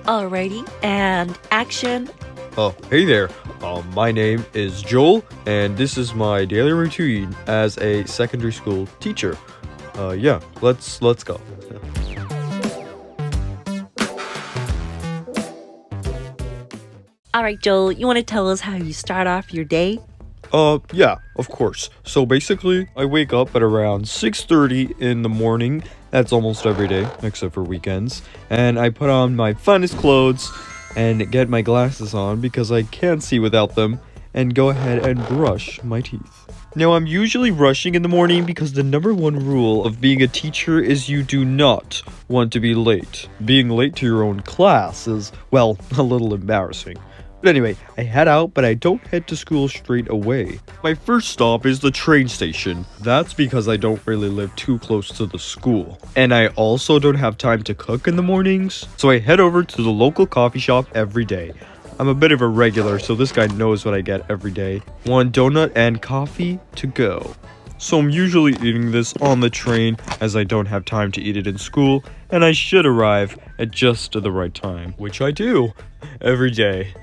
Alrighty, and action. Oh, hey there. My name is Joel, and this is my daily routine as a secondary school teacher. Yeah, let's go. Alright, Joel, you want to tell us how you start off your day? Yeah, of course. So basically, I wake up at around 6:30 in the morning. That's almost every day, except for weekends. And I put on my finest clothes and get my glasses on because I can't see without them, and go ahead and brush my teeth. Now, I'm usually rushing in the morning because the number one rule of being a teacher is you do not want to be late. Being late to your own class is, well, a little embarrassing. But anyway, I head out, but I don't head to school straight away. My first stop is the train station. That's because I don't really live too close to the school. And I also don't have time to cook in the mornings, so I head over to the local coffee shop every day. I'm a bit of a regular, so this guy knows what I get every day. One donut and coffee to go. So I'm usually eating this on the train as I don't have time to eat it in school, and I should arrive at just the right time, which I do every day.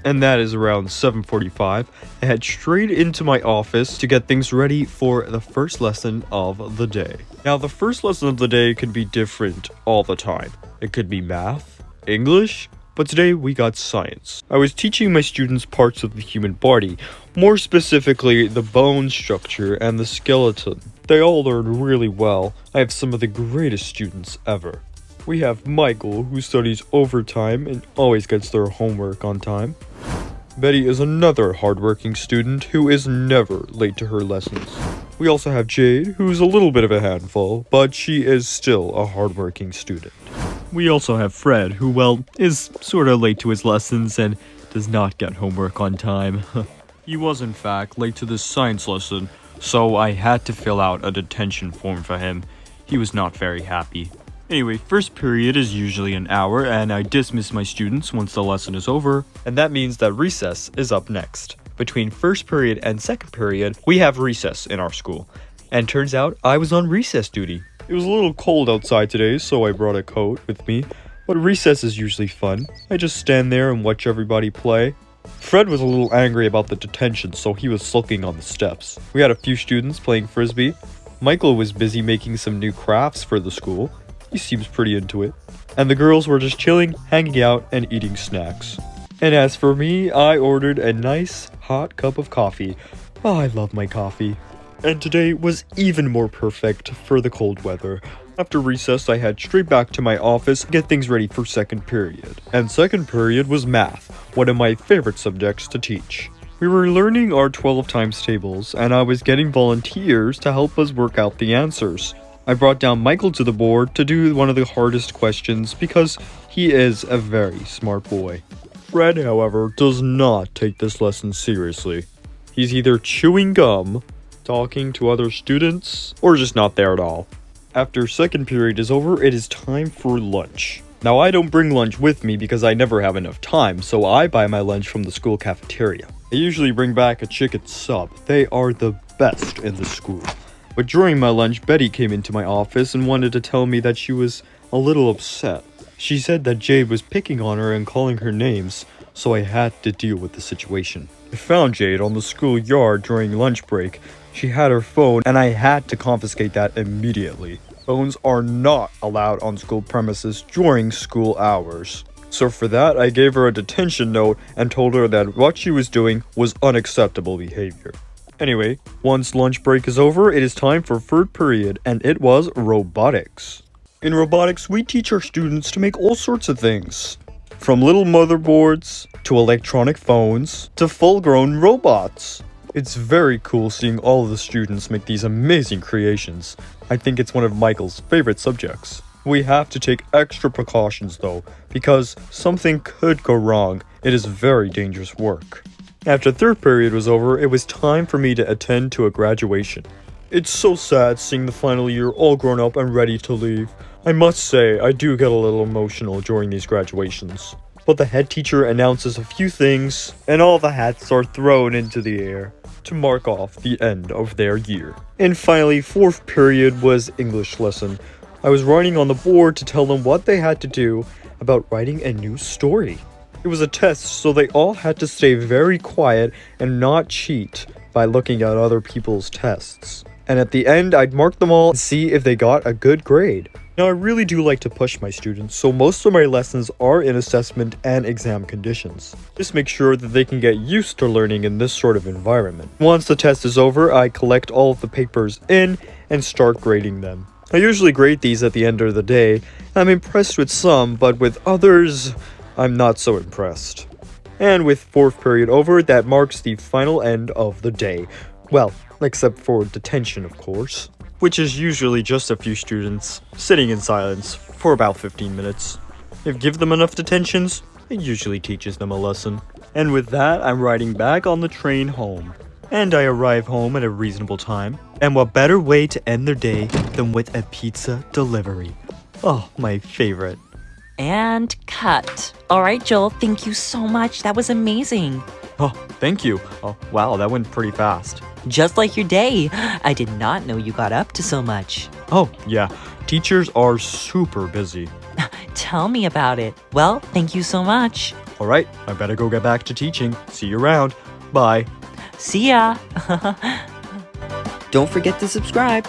And that is around 7:45. I head straight into my office to get things ready for the first lesson of the day. Now, the first lesson of the day could be different all the time. It could be math, English, but today we got science. I was teaching my students parts of the human body, more specifically the bone structure and the skeleton. They all learned really well. I have some of the greatest students ever. We have Michael, who studies overtime and always gets their homework on time. Betty is another hardworking student who is never late to her lessons. We also have Jade, who's a little bit of a handful, but she is still a hardworking student. We also have Fred, who, well, is sorta late to his lessons and does not get homework on time. He was, in fact, late to this science lesson, so I had to fill out a detention form for him. He was not very happy. Anyway, first period is usually an hour, and I dismiss my students once the lesson is over, and that means that recess is up next. Between first period and second period, we have recess in our school, and turns out I was on recess duty. It was a little cold outside today, so I brought a coat with me, but recess is usually fun. I just stand there and watch everybody play. Fred was a little angry about the detention, so he was sulking on the steps. We had a few students playing frisbee. Michael was busy making some new crafts for the school. He seems pretty into it. And the girls were just chilling, hanging out, and eating snacks. And as for me, I ordered a nice hot cup of coffee. Oh, I love my coffee. And today was even more perfect for the cold weather. After recess, I head straight back to my office to get things ready for second period. And second period was math, one of my favorite subjects to teach. We were learning our 12 times tables, and I was getting volunteers to help us work out the answers. I brought down Michael to the board to do one of the hardest questions because he is a very smart boy. Fred, however, does not take this lesson seriously. He's either chewing gum, talking to other students, or just not there at all. After second period is over, it is time for lunch. Now, I don't bring lunch with me because I never have enough time, so I buy my lunch from the school cafeteria. I usually bring back a chicken sub. They are the best in the school. But during my lunch, Betty came into my office and wanted to tell me that she was a little upset. She said that Jade was picking on her and calling her names, so I had to deal with the situation. I found Jade on the schoolyard during lunch break. She had her phone, and I had to confiscate that immediately. Phones are not allowed on school premises during school hours. So for that, I gave her a detention note and told her that what she was doing was unacceptable behavior. Anyway, once lunch break is over, it is time for third period, and it was robotics. In robotics, we teach our students to make all sorts of things. From little motherboards, to electronic phones, to full-grown robots. It's very cool seeing all of the students make these amazing creations. I think it's one of Michael's favorite subjects. We have to take extra precautions though, because something could go wrong. It is very dangerous work. After third period was over, it was time for me to attend to a graduation. It's so sad seeing the final year all grown up and ready to leave. I must say, I do get a little emotional during these graduations. But the head teacher announces a few things, and all the hats are thrown into the air to mark off the end of their year. And finally, fourth period was English lesson. I was writing on the board to tell them what they had to do, about writing a new story. It was a test, so they all had to stay very quiet and not cheat by looking at other people's tests. And at the end, I'd mark them all and see if they got a good grade. Now, I really do like to push my students, so most of my lessons are in assessment and exam conditions. Just make sure that they can get used to learning in this sort of environment. Once the test is over, I collect all of the papers in and start grading them. I usually grade these at the end of the day. I'm impressed with some, but with others, I'm not so impressed. And with fourth period over, that marks the final end of the day. Well, except for detention, of course. Which is usually just a few students sitting in silence for about 15 minutes. If give them enough detentions, it usually teaches them a lesson. And with that, I'm riding back on the train home. And I arrive home at a reasonable time. And what better way to end their day than with a pizza delivery? Oh, my favorite. And cut. All right, Joel, thank you so much. That was amazing. Oh, thank you. Oh, wow, that went pretty fast. Just like your day. I did not know you got up to so much. Oh, yeah. Teachers are super busy. Tell me about it. Well, thank you so much. All right, I better go get back to teaching. See you around. Bye. See ya. Don't forget to subscribe.